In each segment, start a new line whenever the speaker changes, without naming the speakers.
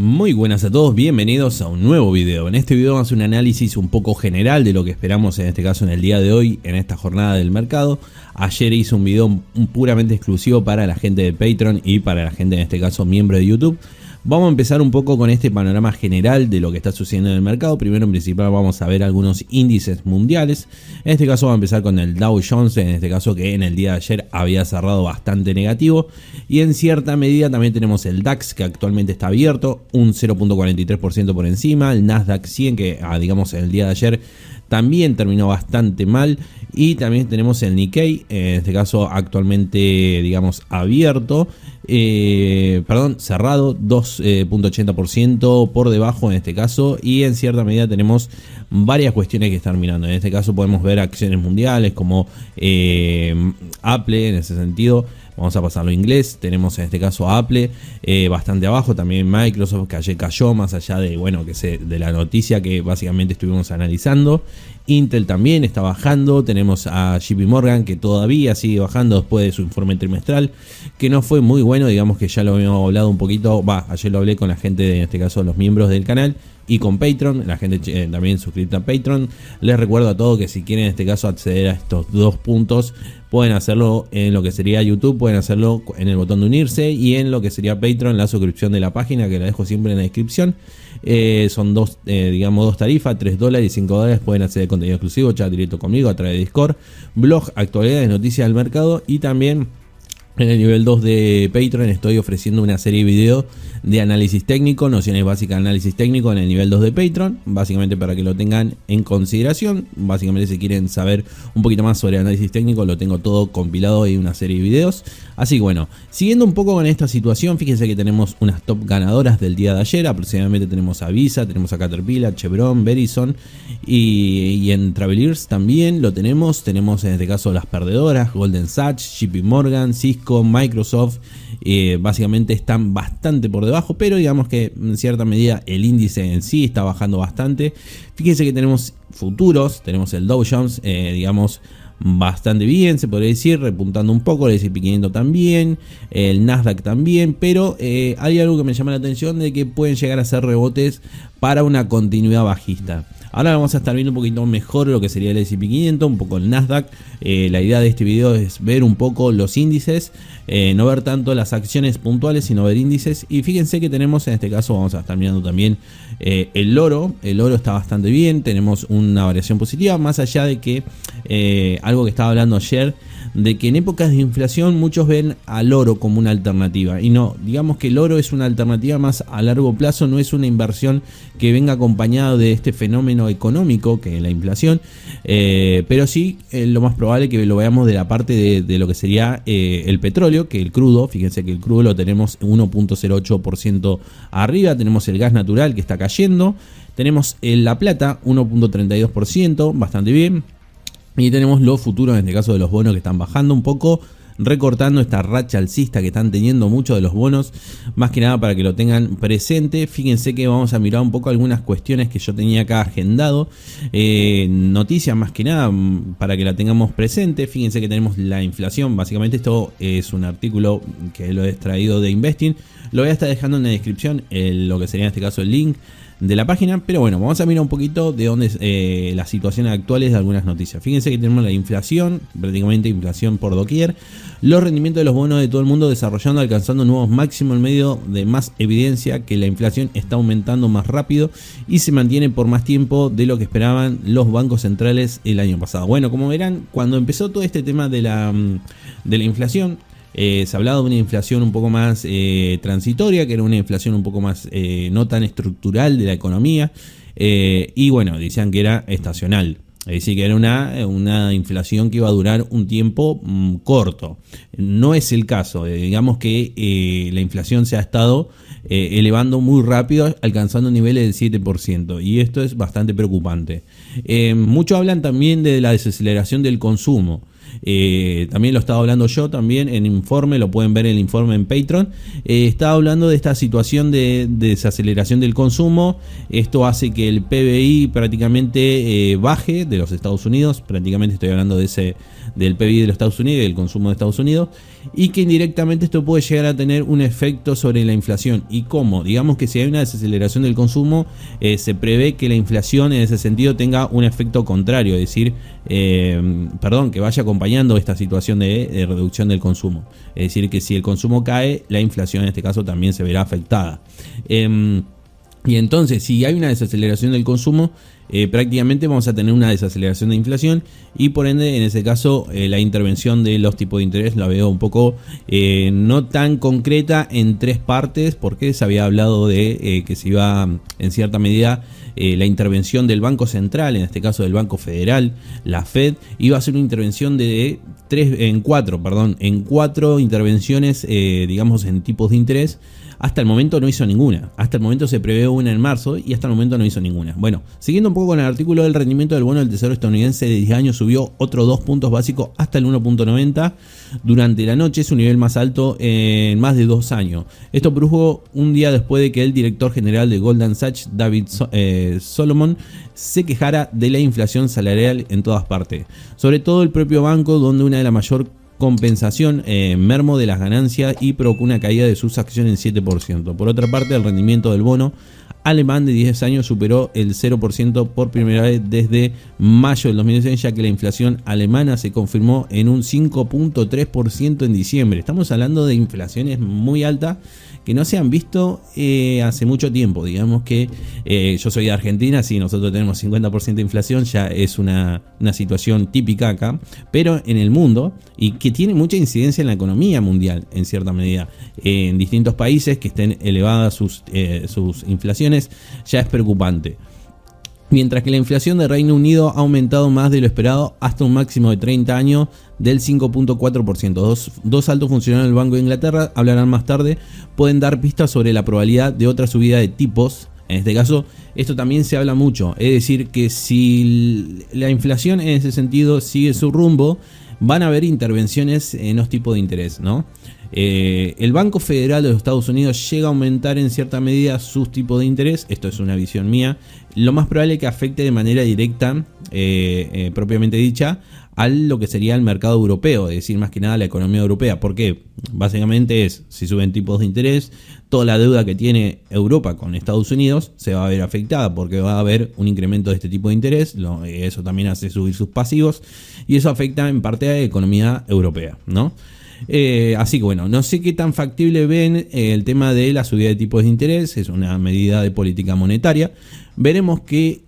Muy buenas a todos, bienvenidos a un nuevo video. En este video vamos a hacer un análisis un poco general de lo que esperamos en este caso en el día de hoy, en esta jornada del mercado. Ayer hice un video puramente exclusivo para la gente de Patreon y para la gente en este caso miembro de YouTube. Vamos a empezar un poco con este panorama general de lo que está sucediendo en el mercado. Primero en principal vamos a ver algunos índices mundiales. En este caso vamos a empezar con el Dow Jones, en este caso que en el día de ayer había cerrado bastante negativo. Y en cierta medida también tenemos el DAX que actualmente está abierto, un 0.43% por encima. El Nasdaq 100 que digamos en el día de ayer también terminó bastante mal. Y también tenemos el Nikkei, en este caso actualmente digamos abierto, cerrado, 2.80% por debajo en este caso. Y en cierta medida tenemos varias cuestiones que están mirando. En este caso podemos ver acciones mundiales como Apple, en ese sentido. Vamos a pasarlo a inglés. Tenemos en este caso a Apple bastante abajo. También Microsoft que ayer cayó, más allá de, bueno, de la noticia que básicamente estuvimos analizando. Intel también está bajando. Tenemos a JP Morgan que todavía sigue bajando después de su informe trimestral, que no fue muy bueno. Digamos que ya lo habíamos hablado un poquito. Ayer lo hablé con la gente, en este caso los miembros del canal. Y con Patreon, la gente también suscrita a Patreon. Les recuerdo a todos que si quieren en este caso acceder a estos dos puntos, pueden hacerlo en lo que sería YouTube, pueden hacerlo en el botón de unirse, y en lo que sería Patreon, la suscripción de la página, que la dejo siempre en la descripción. Son dos tarifas, $3 y $5. Pueden acceder a contenido exclusivo, chat directo conmigo a través de Discord, blog, actualidades, noticias del mercado. Y también en el nivel 2 de Patreon estoy ofreciendo una serie de videos de análisis técnico, nociones básicas de análisis técnico en el nivel 2 de Patreon, básicamente para que lo tengan en consideración. Básicamente si quieren saber un poquito más sobre análisis técnico, lo tengo todo compilado en una serie de videos. Así que bueno, siguiendo un poco con esta situación, fíjense que tenemos unas top ganadoras del día de ayer. Aproximadamente tenemos a Visa, tenemos a Caterpillar, Chevron, Verizon y en Travelers también lo tenemos. Tenemos en este caso las perdedoras, Goldman Sachs, JP Morgan, Cisco, Microsoft. Básicamente están bastante por debajo, pero digamos que en cierta medida el índice en sí está bajando bastante. Fíjense que tenemos futuros, tenemos el Dow Jones, digamos bastante bien, se podría decir, repuntando un poco, el S&P 500 también, el Nasdaq también, pero hay algo que me llama la atención de que pueden llegar a ser rebotes para una continuidad bajista. Ahora vamos a estar viendo un poquito mejor lo que sería el S&P 500, un poco el Nasdaq. La idea de este video es ver un poco los índices, no ver tanto las acciones puntuales, sino ver índices. Y fíjense que tenemos, en este caso vamos a estar mirando también el oro. El oro está bastante bien, tenemos una variación positiva, más allá de que algo que estaba hablando ayer, de que en épocas de inflación muchos ven al oro como una alternativa, y no, digamos que el oro es una alternativa más a largo plazo, no es una inversión que venga acompañado de este fenómeno económico que es la inflación, pero sí lo más probable que lo veamos de la parte de lo que sería el petróleo, que el crudo. Fíjense que el crudo lo tenemos 1.08% arriba, tenemos el gas natural que está cayendo, tenemos la plata 1.32%, bastante bien. Y tenemos los futuros, en este caso de los bonos, que están bajando un poco, recortando esta racha alcista que están teniendo muchos de los bonos, más que nada para que lo tengan presente. Fíjense que vamos a mirar un poco algunas cuestiones que yo tenía acá agendado, noticias más que nada para que la tengamos presente. Fíjense que tenemos la inflación, básicamente esto es un artículo que lo he extraído de Investing, lo voy a estar dejando en la descripción, lo que sería en este caso el link de la página. Pero bueno, vamos a mirar un poquito de dónde las situaciones actuales de algunas noticias. Fíjense que tenemos la inflación, prácticamente inflación por doquier, los rendimientos de los bonos de todo el mundo desarrollando, alcanzando nuevos máximos en medio de más evidencia que la inflación está aumentando más rápido y se mantiene por más tiempo de lo que esperaban los bancos centrales el año pasado. Bueno, como verán, cuando empezó todo este tema de la inflación, se hablaba de una inflación un poco más transitoria, que era una inflación un poco más no tan estructural de la economía, y bueno, decían que era estacional, es decir, que era una inflación que iba a durar un tiempo corto. No es el caso, digamos que la inflación se ha estado elevando muy rápido, alcanzando niveles del 7%, y esto es bastante preocupante. Muchos hablan también de la desaceleración del consumo. también lo estaba hablando yo también en informe, lo pueden ver en el informe en Patreon. Estaba hablando de esta situación de desaceleración del consumo. Esto hace que el PBI prácticamente baje de los Estados Unidos, prácticamente estoy hablando del PBI de los Estados Unidos y del consumo de Estados Unidos, y que indirectamente esto puede llegar a tener un efecto sobre la inflación. ¿Y cómo? Digamos que si hay una desaceleración del consumo, se prevé que la inflación en ese sentido tenga un efecto contrario, es decir, que vaya acompañando esta situación de reducción del consumo. Es decir, que si el consumo cae, la inflación en este caso también se verá afectada. Y entonces, si hay una desaceleración del consumo, prácticamente vamos a tener una desaceleración de inflación, y por ende, en ese caso, la intervención de los tipos de interés la veo un poco no tan concreta en tres partes, porque se había hablado de que se iba, en cierta medida, la intervención del Banco Central, en este caso del Banco Federal, la Fed, iba a ser una intervención en cuatro intervenciones, digamos, en tipos de interés. Hasta el momento no hizo ninguna. Hasta el momento se prevé una en marzo y hasta el momento no hizo ninguna. Bueno, siguiendo un poco con el artículo, del rendimiento del bono del Tesoro estadounidense de 10 años subió otros 2 puntos básicos hasta el 1.90 durante la noche, su nivel más alto en más de 2 años. Esto produjo un día después de que el director general de Goldman Sachs, David Solomon, se quejara de la inflación salarial en todas partes. Sobre todo el propio banco, donde una de las mayores compensación mermo de las ganancias y provocó una caída de sus acciones en 7%. Por otra parte, el rendimiento del bono alemán de 10 años superó el 0% por primera vez desde mayo del 2016, ya que la inflación alemana se confirmó en un 5.3% en diciembre. Estamos hablando de inflaciones muy altas que no se han visto hace mucho tiempo. Digamos que yo soy de Argentina, sí, nosotros tenemos 50% de inflación, ya es una situación típica acá, pero en el mundo, y que tiene mucha incidencia en la economía mundial, en cierta medida, en distintos países que estén elevadas sus inflaciones, ya es preocupante. Mientras que la inflación de Reino Unido ha aumentado más de lo esperado hasta un máximo de 30 años del 5.4%. Dos altos funcionarios del Banco de Inglaterra, hablarán más tarde, pueden dar pistas sobre la probabilidad de otra subida de tipos. En este caso, esto también se habla mucho. Es decir, que si la inflación en ese sentido sigue su rumbo, van a haber intervenciones en los tipos de interés, ¿no? El Banco Federal de los Estados Unidos llega a aumentar en cierta medida sus tipos de interés. Esto es una visión mía. Lo más probable es que afecte de manera directa, propiamente dicha, a lo que sería el mercado europeo, es decir, más que nada la economía europea. ¿Por qué? Básicamente si suben tipos de interés, toda la deuda que tiene Europa con Estados Unidos se va a ver afectada, porque va a haber un incremento de este tipo de interés. Eso también hace subir sus pasivos, y eso afecta en parte a la economía europea, ¿no? Así que bueno, no sé qué tan factible ven el tema de la subida de tipos de interés. Es una medida de política monetaria. Veremos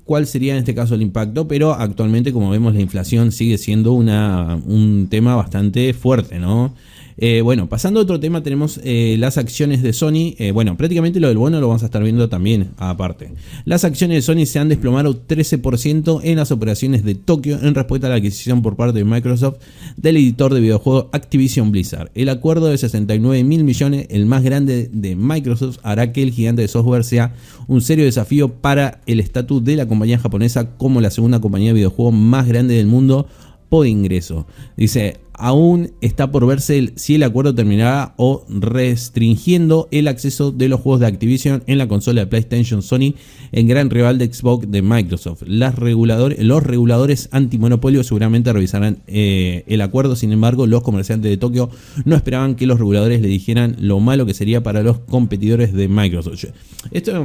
cuál sería en este caso el impacto, pero actualmente, como vemos, la inflación sigue siendo un tema bastante fuerte, ¿no? Bueno, pasando a otro tema, tenemos las acciones de Sony. Bueno, prácticamente lo del bono lo vamos a estar viendo también aparte. Las acciones de Sony se han desplomado 13% en las operaciones de Tokio en respuesta a la adquisición por parte de Microsoft del editor de videojuegos Activision Blizzard. El acuerdo de 69 mil millones, el más grande de Microsoft, hará que el gigante de software sea un serio desafío para el estatus de la compañía japonesa como la segunda compañía de videojuegos más grande del mundo por ingreso. Dice, aún está por verse si el acuerdo terminará o restringiendo el acceso de los juegos de Activision en la consola de PlayStation Sony, el gran rival de Xbox de Microsoft. Los reguladores antimonopolio seguramente revisarán el acuerdo. Sin embargo, los comerciantes de Tokio no esperaban que los reguladores le dijeran lo malo que sería para los competidores de Microsoft. Esto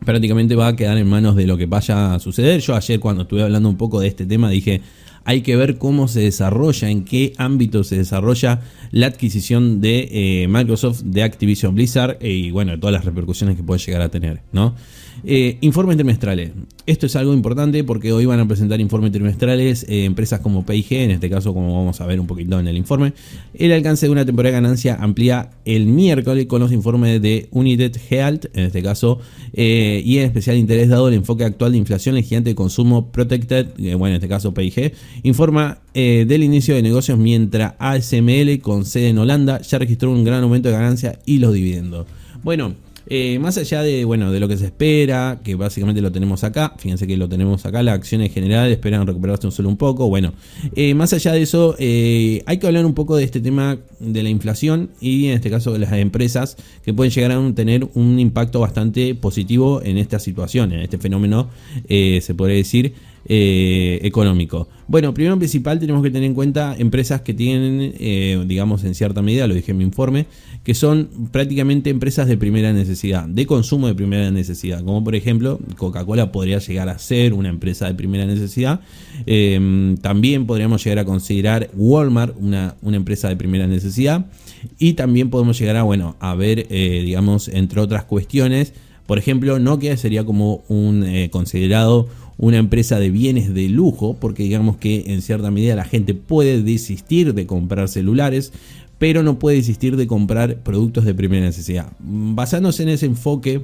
prácticamente va a quedar en manos de lo que vaya a suceder. Yo ayer, cuando estuve hablando un poco de este tema, dije, hay que ver cómo se desarrolla, en qué ámbito se desarrolla la adquisición de Microsoft de Activision Blizzard y bueno, todas las repercusiones que puede llegar a tener, ¿no? Informes trimestrales. Esto es algo importante porque hoy van a presentar informes trimestrales empresas como P&G, en este caso, como vamos a ver un poquito en el informe. El alcance de una temporada de ganancia amplía el miércoles con los informes de United Health, en este caso, y en especial interés dado el enfoque actual de inflación, el gigante de consumo Protected, bueno, en este caso P&G, informa del inicio de negocios, mientras ASML, con sede en Holanda, ya registró un gran aumento de ganancia y los dividendos. Bueno, Más allá de, bueno, de lo que se espera, que básicamente lo tenemos acá, fíjense que lo tenemos acá, las acciones generales esperan recuperarse solo un poco, bueno, más allá de eso, hay que hablar un poco de este tema de la inflación y en este caso de las empresas que pueden llegar a tener un impacto bastante positivo en esta situación, en este fenómeno, se podría decir, económico. Bueno, primero en principal tenemos que tener en cuenta empresas que tienen, digamos en cierta medida, lo dije en mi informe, que son prácticamente empresas de primera necesidad, de consumo de primera necesidad, como por ejemplo Coca-Cola podría llegar a ser una empresa de primera necesidad. También podríamos llegar a considerar Walmart una empresa de primera necesidad, y también podemos llegar a, bueno, a ver, digamos, entre otras cuestiones, por ejemplo, Nokia sería como un considerado una empresa de bienes de lujo, porque digamos que en cierta medida la gente puede desistir de comprar celulares, pero no puede desistir de comprar productos de primera necesidad. Basándose en ese enfoque,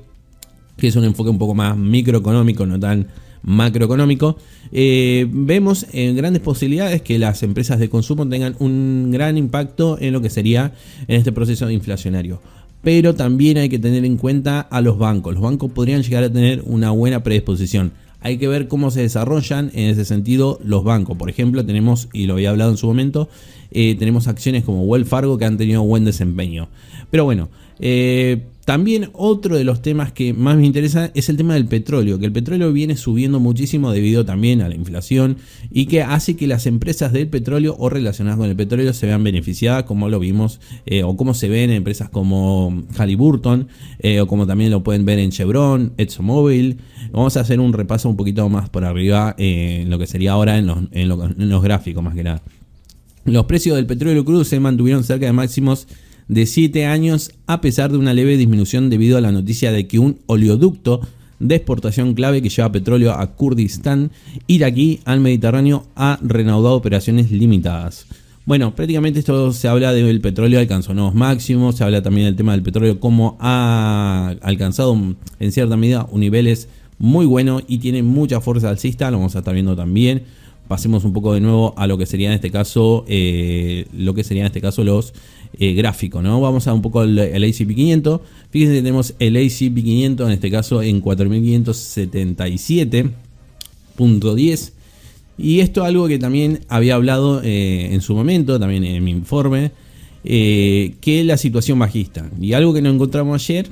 que es un enfoque un poco más microeconómico, no tan macroeconómico, vemos grandes posibilidades que las empresas de consumo tengan un gran impacto en lo que sería en este proceso inflacionario. Pero también hay que tener en cuenta a los bancos. Los bancos podrían llegar a tener una buena predisposición. Hay que ver cómo se desarrollan en ese sentido los bancos. Por ejemplo, tenemos, y lo había hablado en su momento, tenemos acciones como Wells Fargo que han tenido buen desempeño. Pero bueno, también otro de los temas que más me interesa es el tema del petróleo, que el petróleo viene subiendo muchísimo debido también a la inflación y que hace que las empresas del petróleo o relacionadas con el petróleo se vean beneficiadas, como lo vimos, o como se ven en empresas como Halliburton, o como también lo pueden ver en Chevron, ExxonMobil. Vamos a hacer un repaso un poquito más por arriba en lo que sería ahora en los gráficos más que nada. Los precios del petróleo crudo se mantuvieron cerca de máximos de 7 años a pesar de una leve disminución debido a la noticia de que un oleoducto de exportación clave que lleva petróleo a Kurdistán iraquí al Mediterráneo ha reanudado operaciones limitadas. Bueno, prácticamente esto se habla del petróleo alcanzó nuevos máximos, se habla también del tema del petróleo como ha alcanzado en cierta medida un niveles muy bueno y tiene mucha fuerza alcista, lo vamos a estar viendo también. Pasemos un poco de nuevo a lo que sería en este caso, los gráficos, ¿no? Vamos a un poco el S&P 500. Fíjense que tenemos el S&P 500 en este caso en 4.577.10. Y esto es algo que también había hablado en su momento, también en mi informe, que es la situación bajista. Y algo que nos encontramos ayer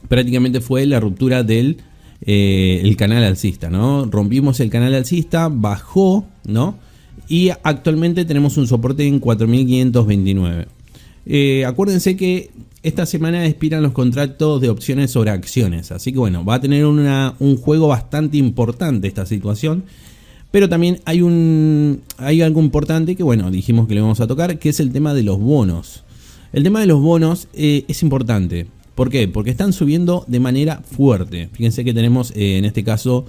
prácticamente fue la ruptura del el canal alcista, ¿no? Rompimos el canal alcista, bajó, ¿no? Y actualmente tenemos un soporte en 4.529. Acuérdense que esta semana expiran los contratos de opciones sobre acciones, así que bueno, va a tener un juego bastante importante esta situación. Pero también hay algo importante que bueno, dijimos que le vamos a tocar, que es el tema de los bonos. El tema de los bonos es importante. ¿Por qué? Porque están subiendo de manera fuerte. Fíjense que tenemos en este caso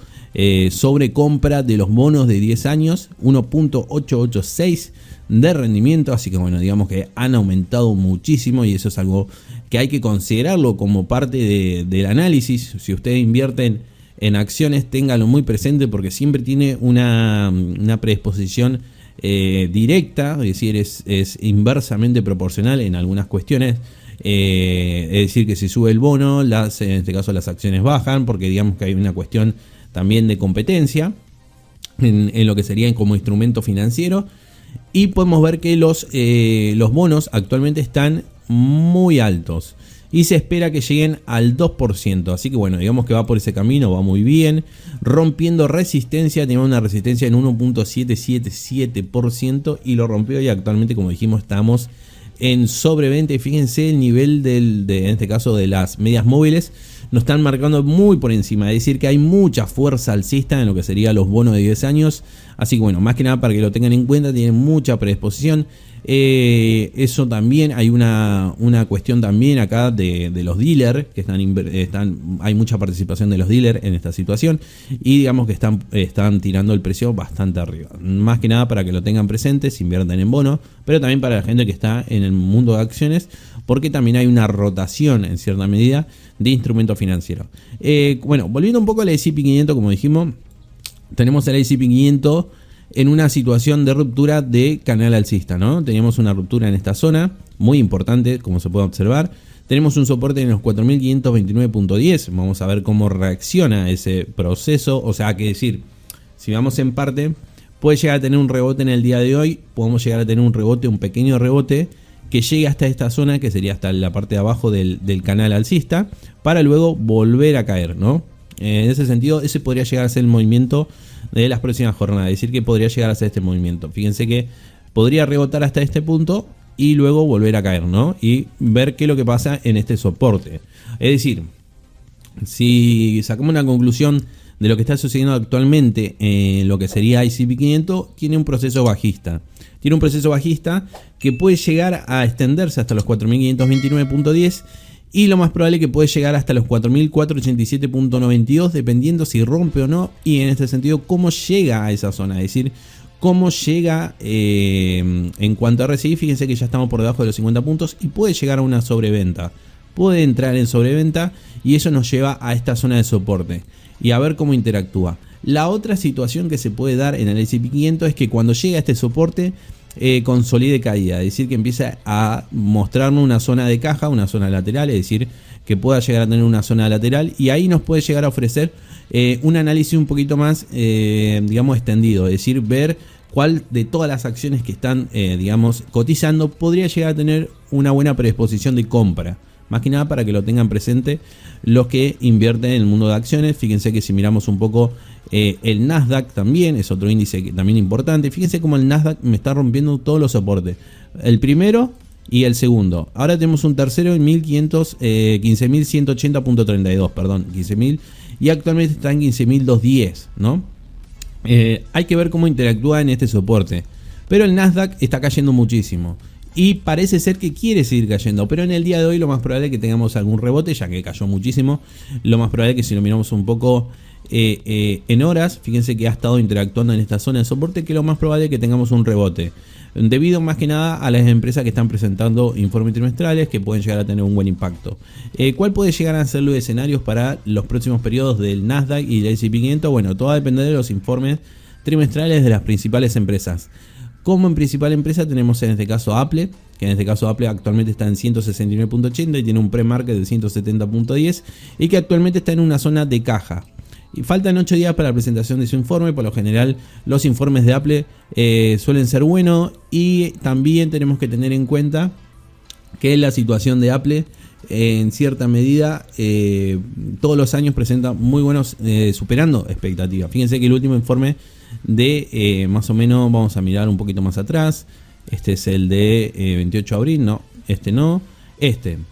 sobrecompra de los bonos de 10 años, 1.886 de rendimiento. Así que bueno, digamos que han aumentado muchísimo y eso es algo que hay que considerarlo como parte del análisis. Si ustedes invierten en acciones, ténganlo muy presente porque siempre tiene una predisposición directa, es decir, es inversamente proporcional en algunas cuestiones. Es decir, que si sube el bono, en este caso las acciones bajan, porque digamos que hay una cuestión también de competencia en lo que serían como instrumento financiero. Y podemos ver que los bonos actualmente están muy altos y se espera que lleguen al 2%. Así que bueno, digamos que va por ese camino, va muy bien, rompiendo resistencia. Tenemos una resistencia en 1.777% y lo rompió, y actualmente, como dijimos, estamos en sobreventa. Y fíjense el nivel en este caso de las medias móviles, nos están marcando muy por encima, es decir que hay mucha fuerza alcista en lo que serían los bonos de 10 años. Así que bueno, más que nada para que lo tengan en cuenta, tienen mucha predisposición. Eso también, hay una cuestión también acá de los dealers, que hay mucha participación de los dealers en esta situación, y digamos que están tirando el precio bastante arriba. Más que nada para que lo tengan presente, si invierten en bonos, pero también para la gente que está en el mundo de acciones, porque también hay una rotación en cierta medida de instrumentos financieros. Bueno, volviendo un poco al S&P 500, como dijimos, tenemos el S&P 500 en una situación de ruptura de canal alcista, ¿no? Teníamos una ruptura en esta zona muy importante, como se puede observar. Tenemos un soporte en los 4529.10. Vamos a ver cómo reacciona ese proceso. O sea, que decir, si vamos en parte, puede llegar a tener un rebote en el día de hoy. Podemos llegar a tener un rebote, un pequeño rebote, que llegue hasta esta zona, que sería hasta la parte de abajo del canal alcista, para luego volver a caer, ¿no? En ese sentido, ese podría llegar a ser el movimiento de las próximas jornadas. Es decir, que podría llegar a ser este movimiento. Fíjense que podría rebotar hasta este punto y luego volver a caer, ¿no? Y ver qué es lo que pasa en este soporte. Es decir, si sacamos una conclusión de lo que está sucediendo actualmente en lo que sería ICP 500, tiene un proceso bajista. Tiene un proceso bajista que puede llegar a extenderse hasta los 4529.10 y lo más probable que puede llegar hasta los 4487.92, dependiendo si rompe o no, y en este sentido cómo llega a esa zona, es decir, cómo llega en cuanto a RSI. Fíjense que ya estamos por debajo de los 50 puntos y puede llegar a una sobreventa, puede entrar en sobreventa y eso nos lleva a esta zona de soporte y a ver cómo interactúa. La otra situación que se puede dar en el S&P 500 es que cuando llega a este soporte consolide caída, es decir, que empieza a mostrarnos una zona de caja, una zona lateral, es decir, que pueda llegar a tener una zona lateral y ahí nos puede llegar a ofrecer un análisis un poquito más, digamos, extendido, es decir, ver cuál de todas las acciones que están, digamos, cotizando podría llegar a tener una buena predisposición de compra. Más que nada para que lo tengan presente los que invierten en el mundo de acciones. Fíjense que si miramos un poco el Nasdaq también es otro índice que también importante. Fíjense cómo el Nasdaq me está rompiendo todos los soportes. El primero y el segundo. Ahora tenemos un tercero en 15.180.32, perdón, 15.000. Y actualmente está en 15.210, ¿no? Hay que ver cómo interactúa en este soporte. Pero el Nasdaq está cayendo muchísimo. Y parece ser que quiere seguir cayendo, pero en el día de hoy lo más probable es que tengamos algún rebote, ya que cayó muchísimo. Lo más probable es que si lo miramos un poco en horas, fíjense que ha estado interactuando en esta zona de soporte, que lo más probable es que tengamos un rebote. Debido más que nada a las empresas que están presentando informes trimestrales que pueden llegar a tener un buen impacto. ¿Cuál puede llegar a ser los escenarios para los próximos periodos del Nasdaq y del S&P 500? Bueno, todo va a depender de los informes trimestrales de las principales empresas. Como en principal empresa tenemos en este caso Apple, que en este caso Apple actualmente está en 169.80 y tiene un pre-market de 170.10 y que actualmente está en una zona de caja. Y faltan 8 días para la presentación de su informe. Por lo general los informes de Apple suelen ser buenos, y también tenemos que tener en cuenta que la situación de Apple en cierta medida todos los años presenta muy buenos, superando expectativas. Fíjense que el último informe de más o menos, vamos a mirar un poquito más atrás, este es el de 28 de abril, no, este no,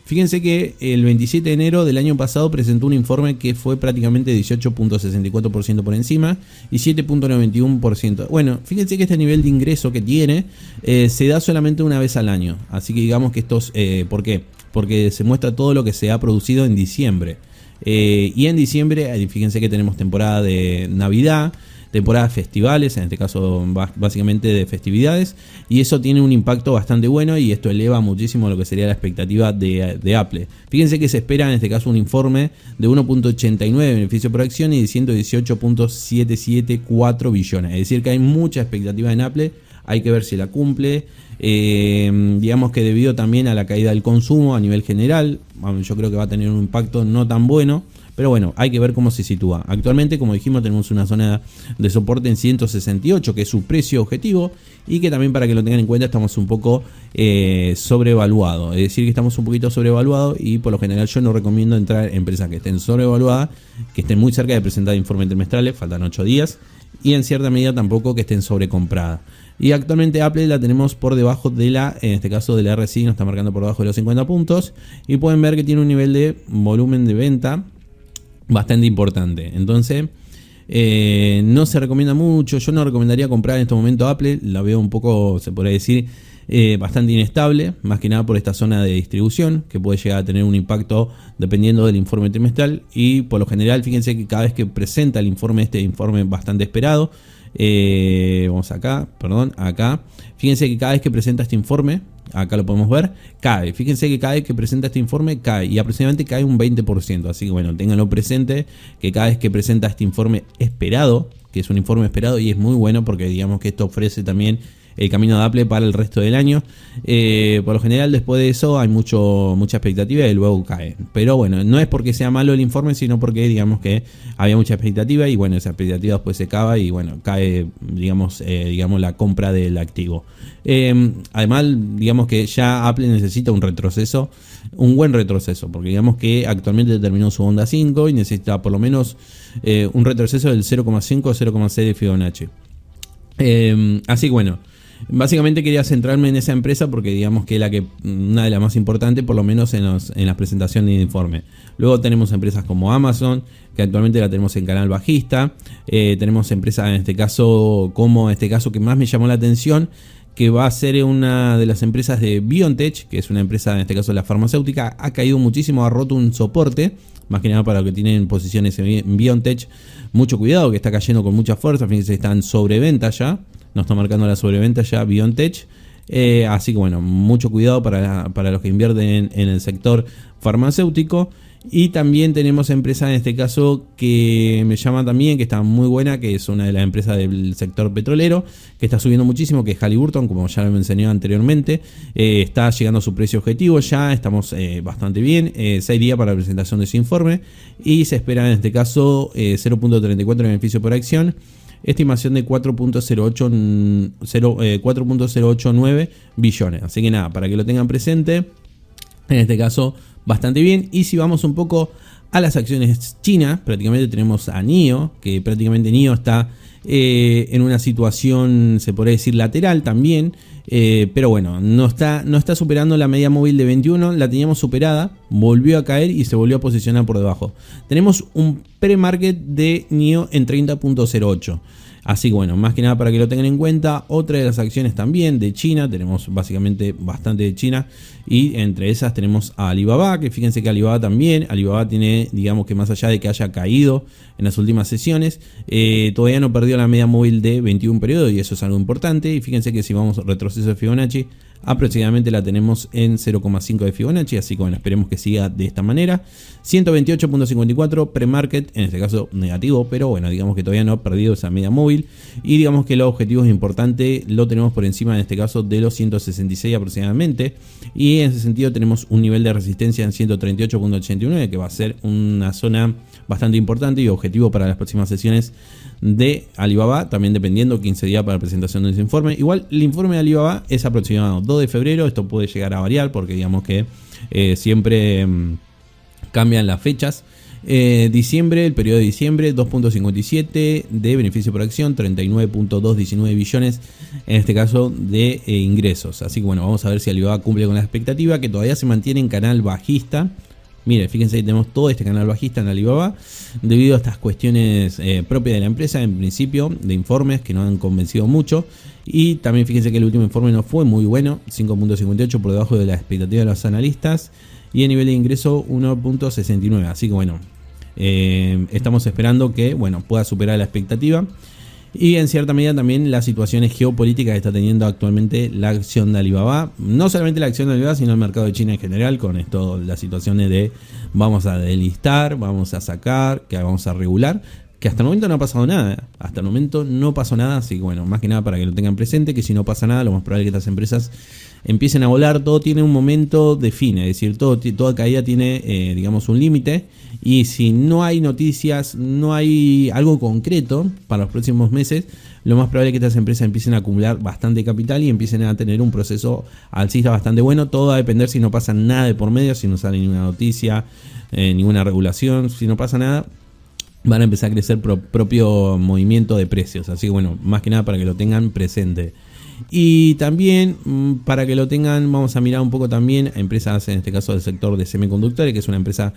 fíjense que el 27 de enero del año pasado presentó un informe que fue prácticamente 18.64% por encima y 7.91%. Bueno, fíjense que este nivel de ingreso que tiene se da solamente una vez al año, así que digamos que estos, ¿por qué? Porque se muestra todo lo que se ha producido en diciembre. Y en diciembre, fíjense que tenemos temporada de Navidad, temporada de festivales, en este caso básicamente de festividades, y eso tiene un impacto bastante bueno y esto eleva muchísimo lo que sería la expectativa de Apple. Fíjense que se espera en este caso un informe de 1.89 beneficio por acción y de 118.774 billones, es decir que hay mucha expectativa en Apple. Hay que ver si la cumple. Digamos que debido también a la caída del consumo a nivel general, yo creo que va a tener un impacto no tan bueno. Pero bueno, hay que ver cómo se sitúa. Actualmente, como dijimos, tenemos una zona de soporte en 168, que es su precio objetivo, y que también, para que lo tengan en cuenta, estamos un poco sobrevaluados. Es decir, que estamos un poquito sobrevaluados, y por lo general yo no recomiendo entrar en empresas que estén sobrevaluadas, que estén muy cerca de presentar informes trimestrales, faltan 8 días, y en cierta medida tampoco que estén sobrecompradas. Y actualmente Apple la tenemos por debajo de en este caso de la RSI, nos está marcando por debajo de los 50 puntos, y pueden ver que tiene un nivel de volumen de venta bastante importante. Entonces no se recomienda mucho. Yo no recomendaría comprar en este momento Apple. La veo un poco, se podría decir, bastante inestable, más que nada por esta zona de distribución que puede llegar a tener un impacto dependiendo del informe trimestral. Y por lo general, fíjense que cada vez que presenta el informe, este informe bastante esperado, vamos acá, fíjense que cada vez que presenta este informe, acá lo podemos ver, cae. Fíjense que cada vez que presenta este informe cae, y aproximadamente cae un 20%. Así que bueno, ténganlo presente, que cada vez que presenta este informe esperado, que es un informe esperado y es muy bueno porque digamos que esto ofrece también el camino de Apple para el resto del año. Por lo general, después de eso hay mucha expectativa y luego cae. Pero bueno, no es porque sea malo el informe, sino porque digamos que había mucha expectativa y bueno, esa expectativa después se acaba y bueno, cae digamos la compra del activo. Además, digamos que ya Apple necesita un retroceso, un buen retroceso, porque digamos que actualmente terminó su onda 5 y necesita por lo menos un retroceso del 0,5 o 0,6 de Fibonacci. Así que bueno, básicamente quería centrarme en esa empresa porque digamos que es una de las más importantes, por lo menos en las presentaciones de informe. Luego tenemos empresas como Amazon, que actualmente la tenemos en canal bajista. Tenemos empresas en este caso que más me llamó la atención, que va a ser una de las empresas de BioNTech, que es una empresa en este caso la farmacéutica. Ha caído muchísimo, ha roto un soporte, más que nada para los que tienen posiciones en BioNTech. Mucho cuidado, que está cayendo con mucha fuerza. Fíjense, están sobreventa ya. Nos está marcando la sobreventa ya BioNTech. Así que bueno, mucho cuidado para los que invierten en el sector farmacéutico. Y también tenemos empresas en este caso que me llama también, que está muy buena, que es una de las empresas del sector petrolero, que está subiendo muchísimo, que es Halliburton, como ya lo mencioné anteriormente. Está llegando a su precio objetivo ya, estamos bastante bien. 6 días para la presentación de ese informe y se espera en este caso 0.34 de beneficio por acción. Estimación de 4.089 billones. Así que nada, para que lo tengan presente, en este caso bastante bien. Y si vamos un poco a las acciones chinas, prácticamente tenemos a NIO, que prácticamente NIO está en una situación, se podría decir, lateral también. Pero bueno, no está superando la media móvil de 21, la teníamos superada, volvió a caer y se volvió a posicionar por debajo. Tenemos un pre-market de NIO en 30.08. Así que bueno, más que nada para que lo tengan en cuenta. Otra de las acciones también de China, tenemos básicamente bastante de China, y entre esas tenemos a Alibaba, que fíjense que Alibaba tiene, digamos que más allá de que haya caído en las últimas sesiones, todavía no perdió la media móvil de 21 periodos, y eso es algo importante. Y fíjense que si vamos a retroceso de Fibonacci, aproximadamente la tenemos en 0,5 de Fibonacci, así que bueno, esperemos que siga de esta manera. 128.54 pre-market, en este caso negativo, pero bueno, digamos que todavía no ha perdido esa media móvil, y digamos que los objetivos importantes lo tenemos por encima en este caso de los 166 aproximadamente, y en ese sentido tenemos un nivel de resistencia en 138.89, que va a ser una zona bastante importante y objetivo para las próximas sesiones de Alibaba, también dependiendo 15 días para la presentación de ese informe. Igual el informe de Alibaba es aproximado 2 de febrero, esto puede llegar a variar porque digamos que siempre cambian las fechas. Diciembre, el periodo de diciembre, 2.57 de beneficio por acción, 39.219 billones en este caso de ingresos. Así que bueno, vamos a ver si Alibaba cumple con la expectativa, que todavía se mantiene en canal bajista. Mire, fíjense que tenemos todo este canal bajista en Alibaba debido a estas cuestiones propias de la empresa, en principio, de informes que no han convencido mucho. Y también fíjense que el último informe no fue muy bueno, 5.58 por debajo de la expectativa de los analistas. Y el nivel de ingreso 1.69. Así que bueno, estamos esperando que bueno, pueda superar la expectativa. Y en cierta medida también las situaciones geopolíticas que está teniendo actualmente la acción de Alibaba. No solamente la acción de Alibaba, sino el mercado de China en general, con esto, las situaciones de vamos a delistar, vamos a sacar, que vamos a regular, que hasta el momento no ha pasado nada. Hasta el momento no pasó nada, así que bueno, más que nada para que lo tengan presente, que si no pasa nada, lo más probable es que estas empresas empiecen a volar. Todo tiene un momento de fin, es decir, toda caída tiene, digamos, un límite. Y si no hay noticias, no hay algo concreto para los próximos meses, lo más probable es que estas empresas empiecen a acumular bastante capital y empiecen a tener un proceso alcista bastante bueno. Todo va a depender si no pasa nada de por medio, si no sale ninguna noticia, ninguna regulación. Si no pasa nada, van a empezar a crecer propio movimiento de precios. Así que bueno, más que nada para que lo tengan presente. Y también para que lo tengan, vamos a mirar un poco también a empresas, en este caso del sector de semiconductores, que son empresas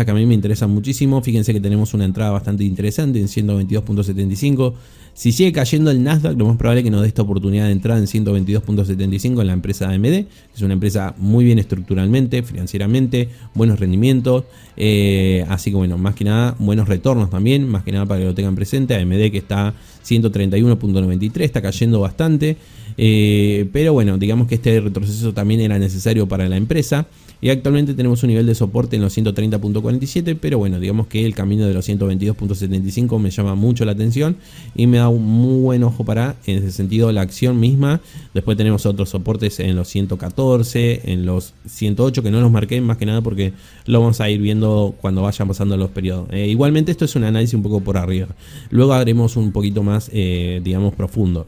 que a mí me interesan muchísimo. Fíjense que tenemos una entrada bastante interesante en 122.75. Si sigue cayendo el Nasdaq, lo más probable es que nos dé esta oportunidad de entrar en 122.75 en la empresa AMD, que es una empresa muy bien estructuralmente, financieramente, buenos rendimientos. Así que bueno, más que nada, buenos retornos también, más que nada para que lo tengan presente. AMD que está 131.93, está cayendo bastante. Pero bueno, digamos que este retroceso también era necesario para la empresa. Y actualmente tenemos un nivel de soporte en los 130.47, pero bueno, digamos que el camino de los 122.75 me llama mucho la atención y me da un muy buen ojo para, en ese sentido, la acción misma. Después tenemos otros soportes en los 114, en los 108, que no los marqué más que nada porque lo vamos a ir viendo cuando vayan pasando los periodos. Igualmente esto es un análisis un poco por arriba. Luego haremos un poquito más, digamos, profundo.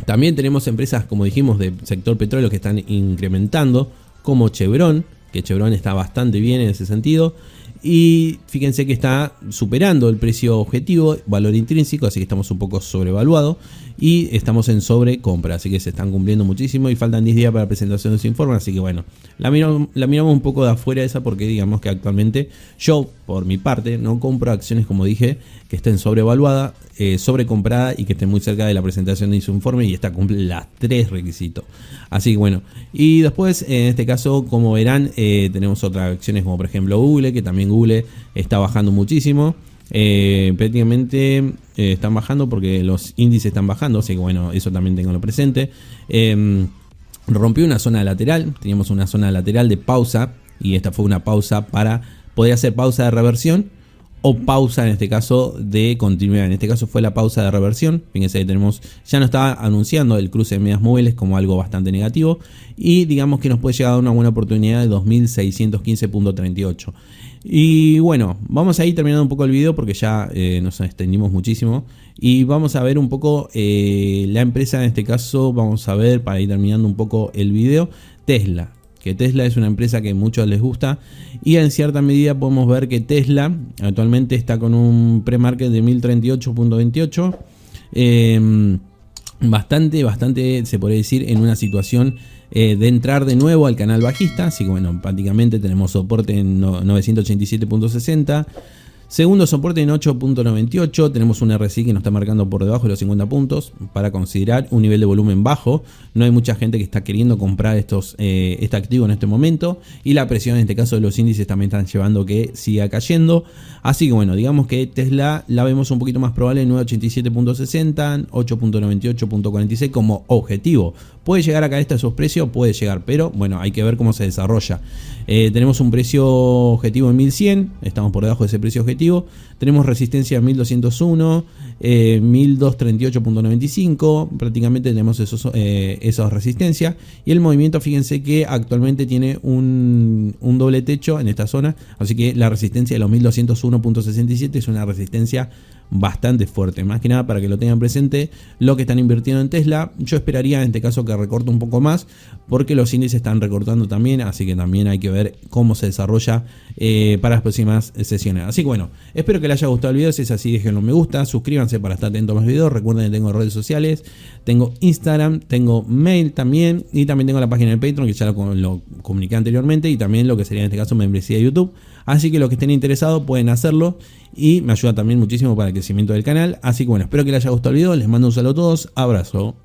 También tenemos empresas, como dijimos, del sector petróleo que están incrementando, como Chevron, que Chevron está bastante bien en ese sentido. Y fíjense que está superando el precio objetivo, valor intrínseco, así que estamos un poco sobrevaluados y estamos en sobrecompra, así que se están cumpliendo muchísimo y faltan 10 días para la presentación de ese informe, así que bueno, la miramos un poco de afuera esa porque digamos que actualmente yo, por mi parte, no compro acciones, como dije, que estén sobrevaluadas, sobrecompradas y que estén muy cerca de la presentación de ese informe, y esta cumple las 3 requisitos. Así que bueno, y después en este caso, como verán, tenemos otras acciones como por ejemplo Google, que también Google está bajando muchísimo. Prácticamente están bajando porque los índices están bajando, así que bueno, eso también tenganlo presente. Rompió una zona lateral, teníamos una zona lateral de pausa y esta fue una pausa podría ser pausa de reversión o pausa en este caso de continuidad. En este caso fue la pausa de reversión. Fíjense que ya nos estaba anunciando el cruce de medias móviles como algo bastante negativo y digamos que nos puede llegar a una buena oportunidad de 2615.38. Y bueno, vamos a ir terminando un poco el video porque ya nos extendimos muchísimo y vamos a ver un poco la empresa. En este caso vamos a ver, para ir terminando un poco el video, Tesla. Que Tesla es una empresa que a muchos les gusta y en cierta medida podemos ver que Tesla actualmente está con un pre-market de 1038.28, bastante se podría decir en una situación de entrar de nuevo al canal bajista, así que bueno, prácticamente tenemos soporte en 987.60. Segundo soporte en 8.98, tenemos un RSI que nos está marcando por debajo de los 50 puntos para considerar un nivel de volumen bajo. No hay mucha gente que está queriendo comprar este activo en este momento y la presión en este caso de los índices también están llevando que siga cayendo. Así que bueno, digamos que Tesla la vemos un poquito más probable en 987.60, 8.98.46 como objetivo. Puede llegar a caer esos precios, puede llegar, pero bueno, hay que ver cómo se desarrolla. Tenemos un precio objetivo en 1100, estamos por debajo de ese precio objetivo. Tenemos resistencia en 1201, 1238.95, prácticamente tenemos esas resistencias. Y el movimiento, fíjense que actualmente tiene un doble techo en esta zona, así que la resistencia de los 1201.67 es una resistencia bastante fuerte. Más que nada para que lo tengan presente lo que están invirtiendo en Tesla. Yo esperaría en este caso que recorte un poco más porque los índices están recortando también, así que también hay que ver cómo se desarrolla para las próximas sesiones. Así que bueno, espero que les haya gustado el video. Si es así, déjenlo me gusta, suscríbanse para estar atentos a más videos. Recuerden que tengo redes sociales, tengo Instagram, tengo mail también, y también tengo la página de Patreon que ya lo comuniqué anteriormente, y también lo que sería en este caso membresía de YouTube. Así que los que estén interesados pueden hacerlo y me ayuda también muchísimo para el crecimiento del canal. Así que bueno, espero que les haya gustado el video. Les mando un saludo a todos. Abrazo.